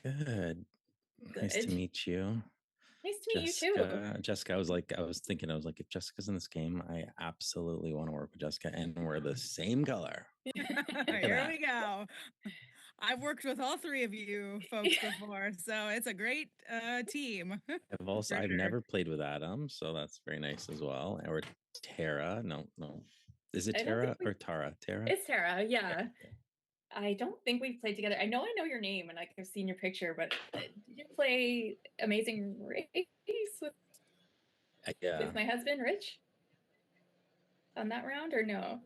Good. Nice to Good. meet you. Nice to meet you too. Jessica, I was thinking, if Jessica's in this game, I absolutely want to work with Jessica, and we're the same color. Here we go. I've worked with all three of you folks before, so it's a great team. I've never played with Adam, so that's very nice as well. Or Tara. No. Is it Tara or Tara? Tara? It's Tara, yeah. I don't think we've played together. I know your name and I've seen your picture, but did you play Amazing Race with my husband, Rich? On that round or no?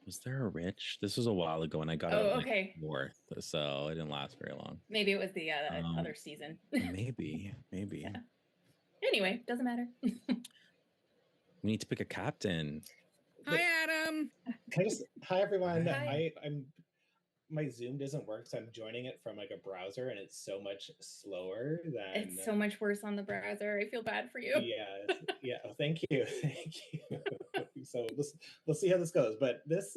Was there a Rich? This was a while ago, and I got okay. fourth, so it didn't last very long. Maybe it was the other season. maybe. Yeah. Anyway, doesn't matter. We need to pick a captain. Hi, Adam. Hi, everyone. Hi. I'm my Zoom doesn't work, so I'm joining it from like a browser, and it's so much slower than. It's so much worse on the browser. I feel bad for you. Yeah. Thank you. So we'll see how this goes, but this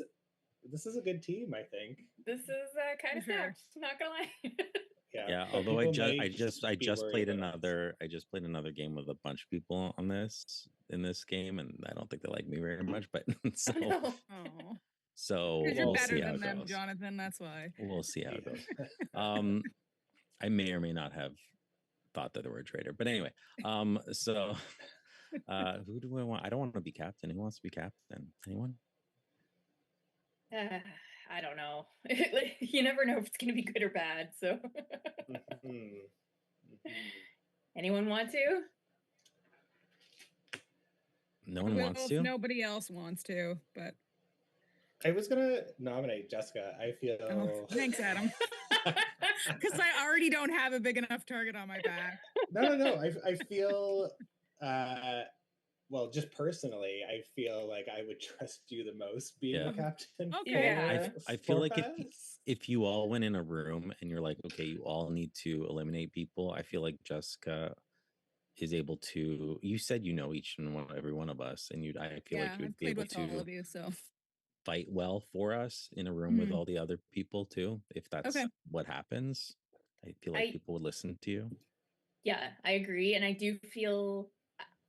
is a good team, I think. This is kind of stacked. Not gonna lie. Yeah. Although I just played another game with a bunch of people in this game, and I don't think they like me very much. But so. So you're better than them, Jonathan. That's why. We'll see how it goes. I may or may not have thought that they were a traitor, but anyway. So who do I want? I don't want to be captain. Who wants to be captain? Anyone? I don't know. You never know if it's going to be good or bad. So, anyone want to? No one wants to. Nobody else wants to, but. I was gonna nominate Jessica. I feel. Oh, thanks, Adam. Because I already don't have a big enough target on my back. No. I feel. Well, just personally, I feel like I would trust you the most being the captain. Okay. I feel like if you all went in a room and you're like, okay, you all need to eliminate people. I feel like Jessica is able to. You said each and every one of us, and I feel like you would be able to. All of you, so. Fight well for us in a room with all the other people too. If that's what happens, I feel like people would listen to you. Yeah, I agree, and I do feel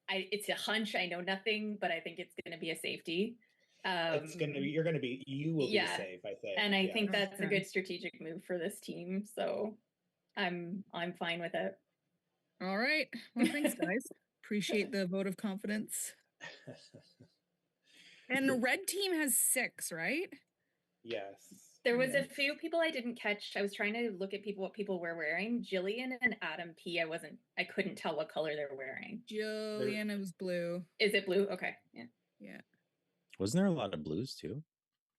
it's a hunch. I know nothing, but I think it's going to be a safety. You will be safe, I think, and I think that's a good strategic move for this team. So I'm fine with it. All right. Well, thanks, guys. Appreciate the vote of confidence. And the red team has 6, right? Yes. There was a few people I didn't catch. I was trying to look at what people were wearing. Jillian and Adam P. I couldn't tell what color they're wearing. Jillian, it was blue. Is it blue? Okay. Yeah. Wasn't there a lot of blues too?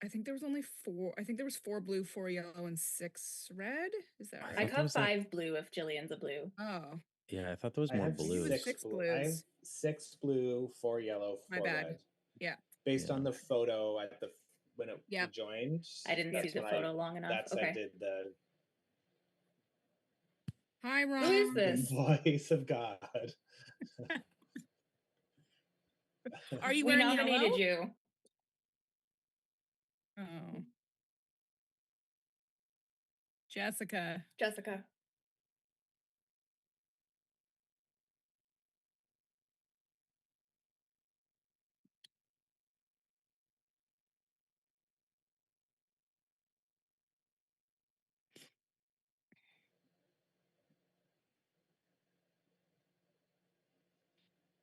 I think there was only 4. I think there was 4 blue, 4 yellow, and 6 red. Is that right? I caught 5 blue if Jillian's a blue. Oh. Yeah, I thought there was more blue. 6 blues. I have 6 blue, 4 yellow, 4 red. Yeah. Based on the photo when it joined. I didn't see the photo long enough. I did the. Hi, Ron. Who is this? The voice of God. Are you? We nominated you. Oh. Jessica.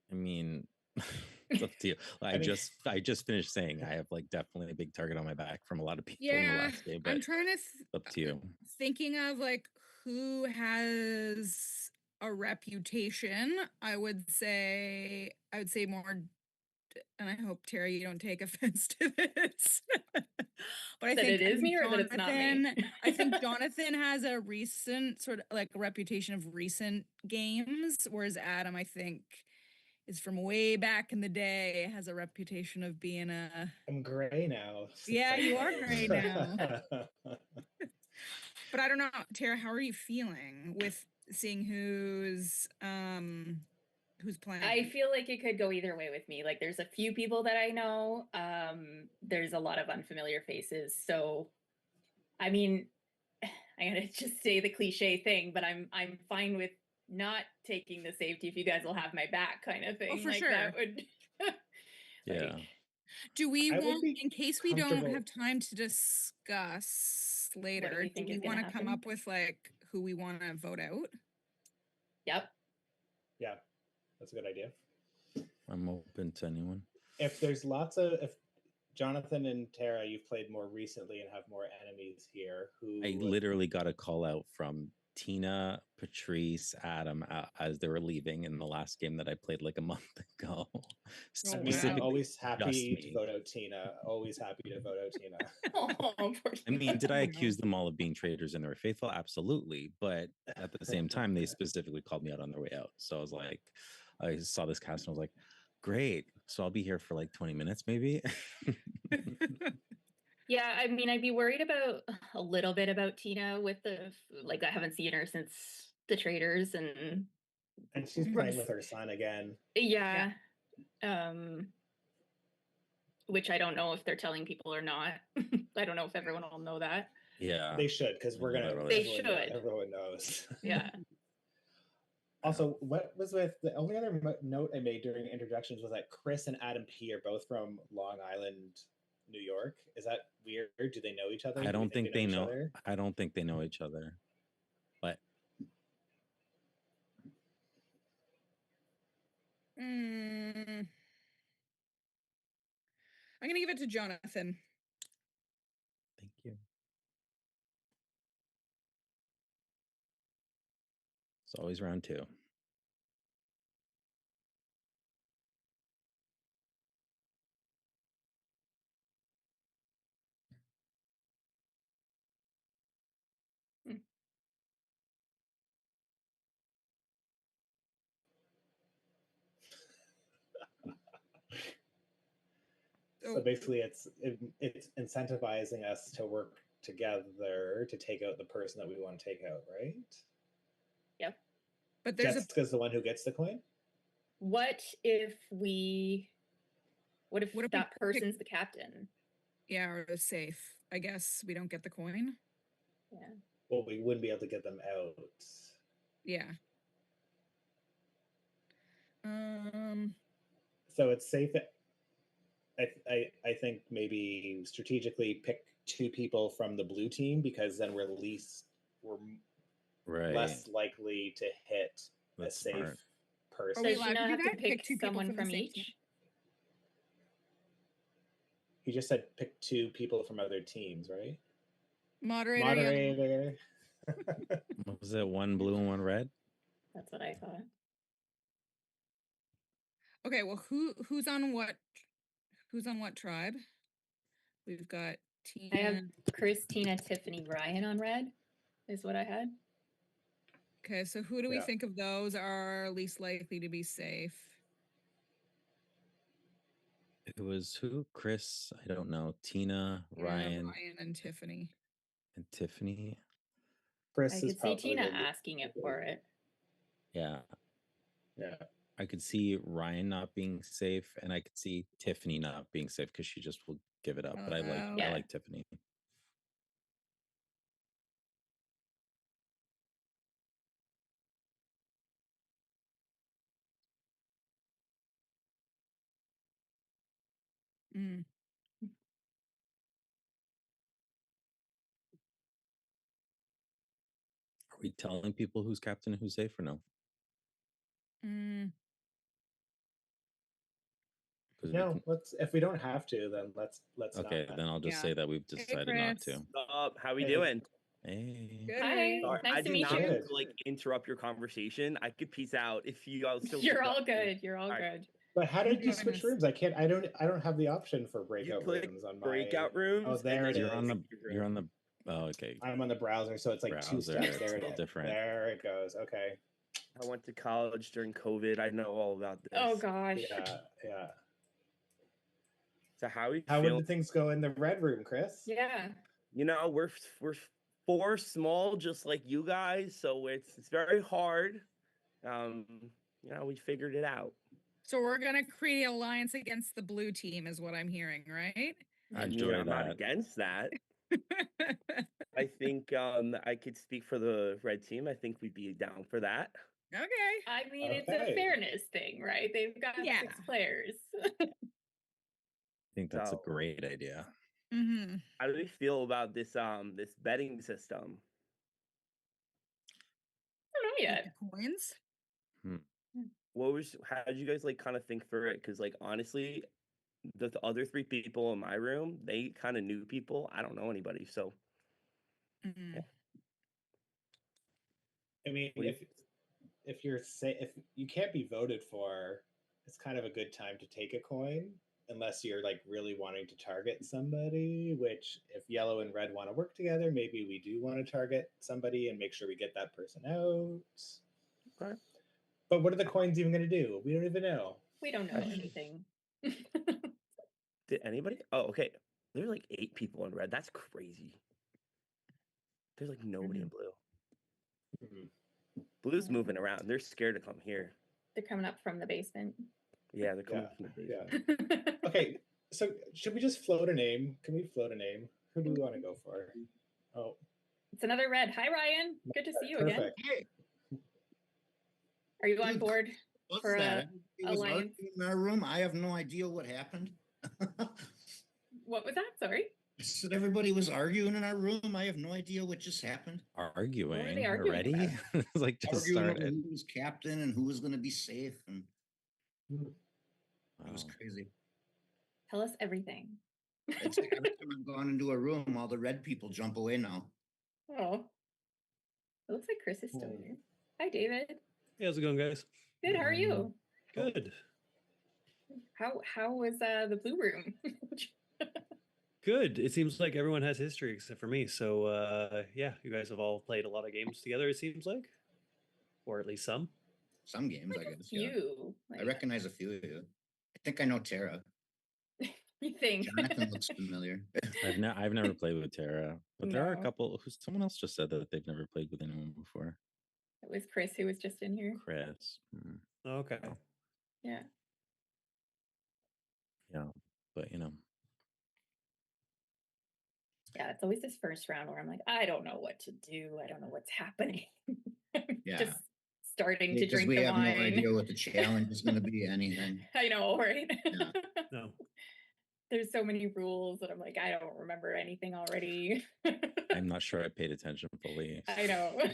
I mean, it's up to you. I just finished saying I have definitely a big target on my back from a lot of people in the last day. But I'm trying to up to you. Thinking of who has a reputation. I would say more, and I hope Terry, you don't take offense to this. But I think it is me or that it's not me. I think Jonathan has a recent sort of a reputation of recent games, whereas Adam, I think, is from way back in the day, has a reputation of being I'm gray now. Yeah, you are gray now. But I don't know, Tara, how are you feeling with seeing who's playing? I feel like it could go either way with me. There's a few people that I know. There's a lot of unfamiliar faces. So, I mean, I'm gonna just say the cliche thing, but I'm fine with not taking the safety if you guys will have my back, kind of thing. for like sure. that would. Yeah. Do we I would want, be in case we don't comfortable- have time to discuss later, do think we is gonna want to come happen? up with like who we want to vote out? Yep. Yeah, that's a good idea. I'm open to anyone. If Jonathan and Tara, you've played more recently and have more enemies here, who I literally got a call out from Tina, Patrice, Adam as they were leaving in the last game that I played like a month ago. I mean, I'm Specifically, always just happy to me. vote out Tina. Always happy to vote out Tina. Oh, poor I mean, did I Oh, no. accuse them all of being traitors and they were faithful? Absolutely. But at the same time, they specifically called me out on their way out. So I was like, I saw this cast and I was like, great. So I'll be here for like 20 minutes, maybe. Yeah, I mean, I'd be worried about a little bit about Tina with the like. I haven't seen her since the Traders, and she's playing with her son again. yeah. Which I don't know if they're telling people or not. I don't know if everyone will know that. Yeah, they should, because we're gonna. They should. Everyone knows. Yeah. Also, what was with the only other note I made during introductions was that Chris and Adam P are both from Long Island, New York. Is that weird? Do they know each other? I don't think they each know. other? I don't think they know each other. But I'm gonna give it to Jonathan. thank you. It's always round two. So basically, it's incentivizing us to work together to take out the person that we want to take out, right? Yep. But there's Jessica's the one who gets the coin. What if that we person's the captain? Yeah, or the safe. I guess we don't get the coin. Yeah. Well, we wouldn't be able to get them out. Yeah. So it's safe. I think maybe strategically pick two people from the blue team, because then we're Right. less likely to hit That's a safe smart. person. we Does she allowed to not do have to that? Pick pick two people someone from the from same each? team? He just said pick two people from other teams, right? Moderator. Moderator. What was it? One blue and one red? That's what I thought. Okay, well, who's on what tribe? We've got Tina. I have Christina, Tiffany, Ryan on red, is what I had. Okay, so who do we Yeah. think of those are least likely to be safe? It was who? Chris? I don't know. Tina, Yeah, Ryan, and Tiffany. and Tiffany. Chris I is could see probably Tina the- asking it for it. Yeah. Yeah. I could see Ryan not being safe, and I could see Tiffany not being safe because she just will give it up. But I Yeah. like Tiffany. Mm. Are we telling people who's captain and who's safe or no? Mm. 'Cause No, let's. If we don't have to, then let's. Okay, not. then I'll just Yeah. say that we've decided not to. How we Hey. doing? Hey. Good. Hi, Sorry, nice I to did meet not you. mean to like interrupt your conversation. I could peace out if you all still. You're keep all going. good. You're all All right. good. But how did you Join switch us. rooms? I can't. I don't have the option for breakout click rooms on my breakout rooms. Oh, there and it then You're is. on the. executive room. You're on the. Oh, okay. I'm on the browser, so it's like two Browser, steps. it's There a it little is. different. There it goes. Okay. I went to college during COVID. I know all about this. Oh gosh. Yeah. So how we How feel? would things go in the red room, Chris? Yeah. You know, we're four small, just like you guys. So it's very hard. You know, we figured it out. So we're gonna create an alliance against the blue team, is what I'm hearing, right? I I mean, enjoy I'm not that. against that. I think I could speak for the red team. I think we'd be down for that. Okay. I mean, it's a Okay. fairness thing, right? They've got 6 Yeah. players. I think that's a So- great idea. Mm-hmm. How do we feel about this this betting system? I don't know yet. Coins. How did you guys like kind of think through it? Because like honestly, the other 3 people in my room, they kind of knew people. I don't know anybody, so Mm-hmm. I mean, What do if if you can't be voted for, it's kind of a good time to take a coin, unless you're like really wanting to target somebody. Which, if yellow and red want to work together, maybe we do want to target somebody and make sure we get that person out. Okay. But what are the coins even going to do? We don't even know. We don't know anything. Did anybody? Oh, okay. There's like 8 people in red. That's crazy. There's like nobody in blue. Mhm. Blue's moving around. They're scared to come here. They're coming up from the basement. Yeah, they're coming Yeah, from the yeah. basement. Okay, so should we just float a name? Can we float a name? Who do we want to go for? Oh, It's another red. Hi, Ryan. Good to see you again. perfect. Hey, Are you on Good. board? what's For, that? It was alliance. arguing in our room. I have no idea what happened. What was that? Sorry. I said everybody was arguing in our room. I have no idea what just happened. Arguing arguing already? about? It's like just Arguing over started. who was captain and who was going to be safe, and it was Wow. crazy. Tell us everything. It's like every time I've gone into a room, all the red people jump away now. Oh. It looks like Chris is still Hmm. here. Hi, David. Hey, how's it going, guys? Good. How are you? Good. How was the blue room? Good. It seems like everyone has history except for me. So, yeah, you guys have all played a lot of games together, it seems like. Or at least some. Some games, I Like a guess. Yeah. few. I Like, recognize a few of you. I think I know Tara. you think? Jonathan looks familiar. I've never played with Tara, but there are a No. couple who someone else just said that they've never played with anyone before. It was Chris who was just in here. Chris. Okay. Yeah. Yeah. But Yeah, it's always this first round where I'm like, I don't know what to do. I don't know what's happening. Yeah. Just starting to Because drink we the have wine. no idea what the challenge is going to be. Anything. I know, right? Yeah. No. There's so many rules that I'm like, I don't remember anything already. I'm not sure I paid attention fully. I know. I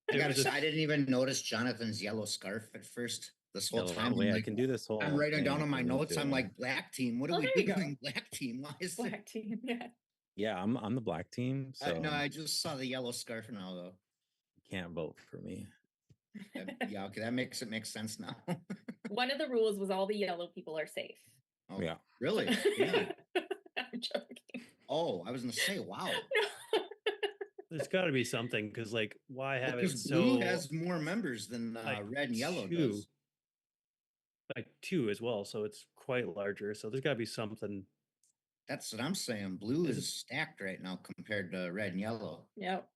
It was a- I didn't even notice Jonathan's yellow scarf at first. This whole Yellow, time, I'm wait, I like, can do this whole. I'm writing down thing on my if we need notes. I'm to. like, black team. What are Oh, we there you go. doing? Black team. Why is it? Black team, yeah. Yeah, I'm the black team, so No, I just saw the yellow scarf now, though. you can't vote for me. Yeah, okay, that makes sense now. One of the rules was all the yellow people are safe. Oh, Yeah. really? Yeah. I'm joking. Oh, I was gonna say, wow. There's got to be something because, like, why have it Because so blue has more members than like, red and yellow two. does. like 2 as well? So it's quite larger. So there's got to be something. That's what I'm saying. Blue Is is stacked right now compared to red and yellow. Yep.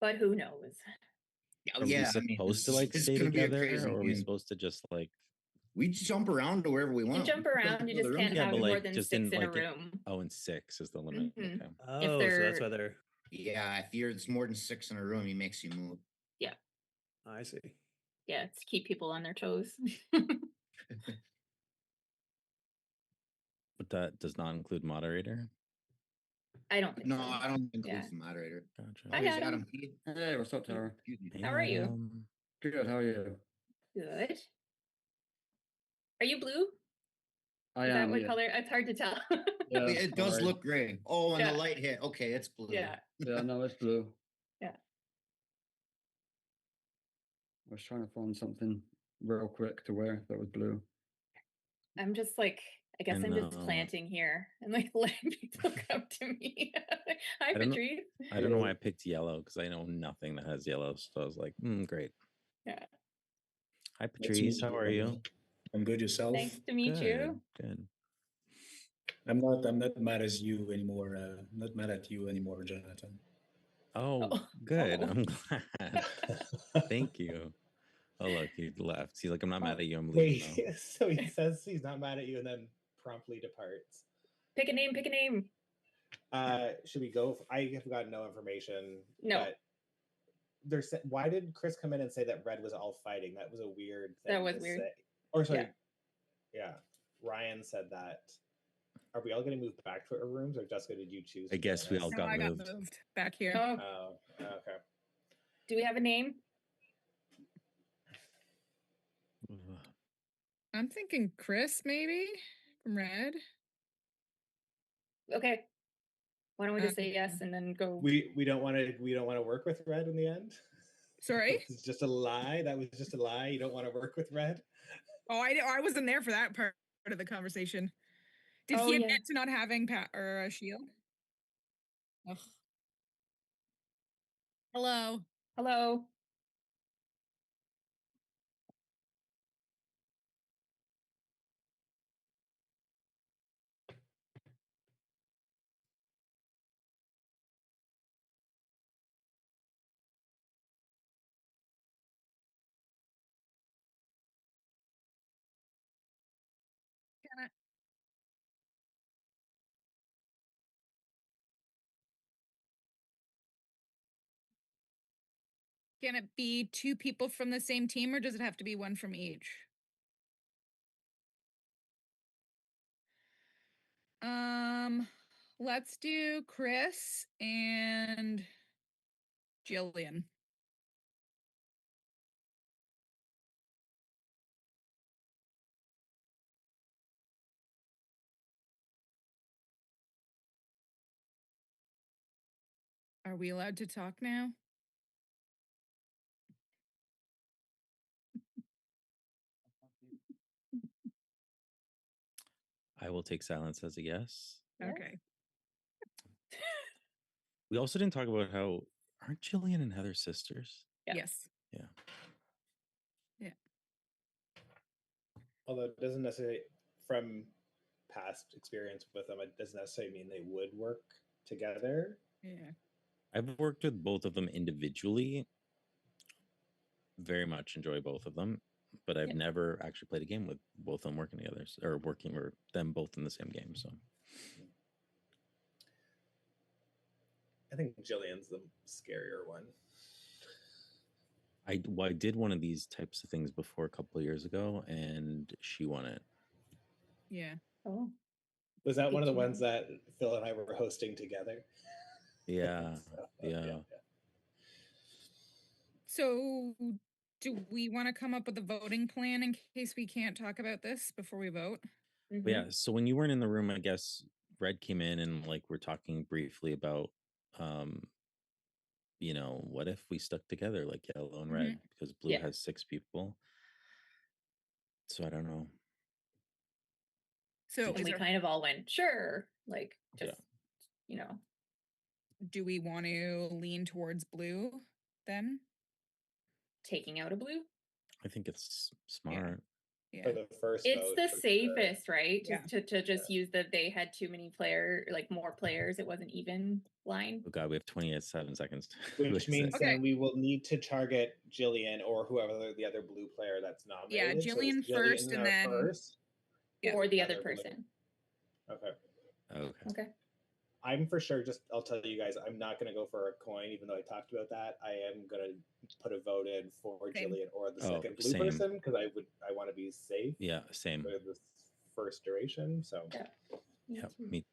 But who knows? Oh, Are we I mean, supposed to like it's stay gonna be a together, crazy or are we game. supposed to just like? We jump around to wherever we You want. jump We can go around, you to the just room. can't Yeah, have but, more like, than just 6 in, in a like, it- room. Oh, and 6 is the limit. Mhm. Okay. Oh, so that's they're- why they're. Yeah, if it's more than 6 in a room, he makes you move. I see. Yeah, it's to keep people on their toes. But that does not include moderator. I don't think No, so. I don't include Yeah. the moderator. Gotcha. Hi, Here's Adam. P. Hey, what's up, Tara? Excuse me. How are you? Good, how are you? Good. Are you blue? I Is that am, what yeah. color? It's hard to tell. Yeah, It does alright. look gray. Oh, and Yeah. the light hit. Okay, it's blue. Yeah. Yeah, no, it's blue. Yeah. I was trying to find something real quick to wear that was blue. I'm just like, I guess And, I'm just planting here and like letting people come to me. Hi, don't know- Patrice. I don't know why I picked yellow because I know nothing that has yellow. So I was like, great. Yeah. Hi, Nice to Patrice. meet How are you? I'm good. Yourself? Nice to meet you. Good. I'm not mad as you anymore. I'm not mad at you anymore, Jonathan. Oh, Oh. good. Oh. I'm glad. Thank you. Oh, look, he left. He's like, I'm not mad at you. I'm Wait, leaving now. so he says he's not mad at you and then promptly departs. Pick a name, pick a name. Should we go? I have got no information. No. But why did Chris come in and say that red was all fighting? That was a weird thing. That was to weird. Say. Or sorry, yeah. Ryan said that. Are we all going to move back to our rooms, or Jessica, did you choose? I guess we all No, got I moved. got moved back here. Oh, Oh, okay. do we have a name? I'm thinking Chris, maybe from Red. Okay. Why don't we just say yes and then go? We don't want to work with red in the end. Sorry. It's just a lie. That was just a lie. You don't want to work with red. Oh, I wasn't there for that part of the conversation. Did he admit to not having or a shield? Ugh. Hello. Hello. Can it be two people from the same team, or does it have to be one from each? Let's do Chris and Jillian. Are we allowed to talk now? I will take silence as a yes. Okay. We also didn't talk about how aren't Jillian and Heather sisters? Yes. Yeah. Yeah. Although it doesn't necessarily, from past experience with them, it doesn't necessarily mean they would work together. Yeah. I've worked with both of them individually. Very much enjoy both of them, but I've never actually played a game with both of them working together or them both in the same game. So I think Jillian's the scarier one. I did one of these types of things before a couple of years ago, and she won it. Yeah. Oh. Was that one of the ones that Phil and I were hosting together? Yeah. Yeah. So do we want to come up with a voting plan in case we can't talk about this before we vote? But yeah, so when you weren't in the room, I guess Red came in and like we're talking briefly about you know, what if we stuck together like yellow and red because blue has 6 people. So I don't know. So we kind of all went, sure, like just you know. Do we want to lean towards blue then? Taking out a blue? I think it's smart. Yeah. For the first It's vote, the for safest, sure. right? Yeah. To just use that they had too many more players. It wasn't even line. Oh God, we have 27 seconds. Which means then we will need to target Jillian or whoever the other blue player that's Yeah, nominated. Jillian first and then first, or the other person. Okay. Okay. I'm for sure I'll tell you guys, I'm not going to go for a coin, even though I talked about that. I am going to put a vote in for Jillian or the second blue person because I want to be safe. Yeah, same. For the first duration. So yeah, me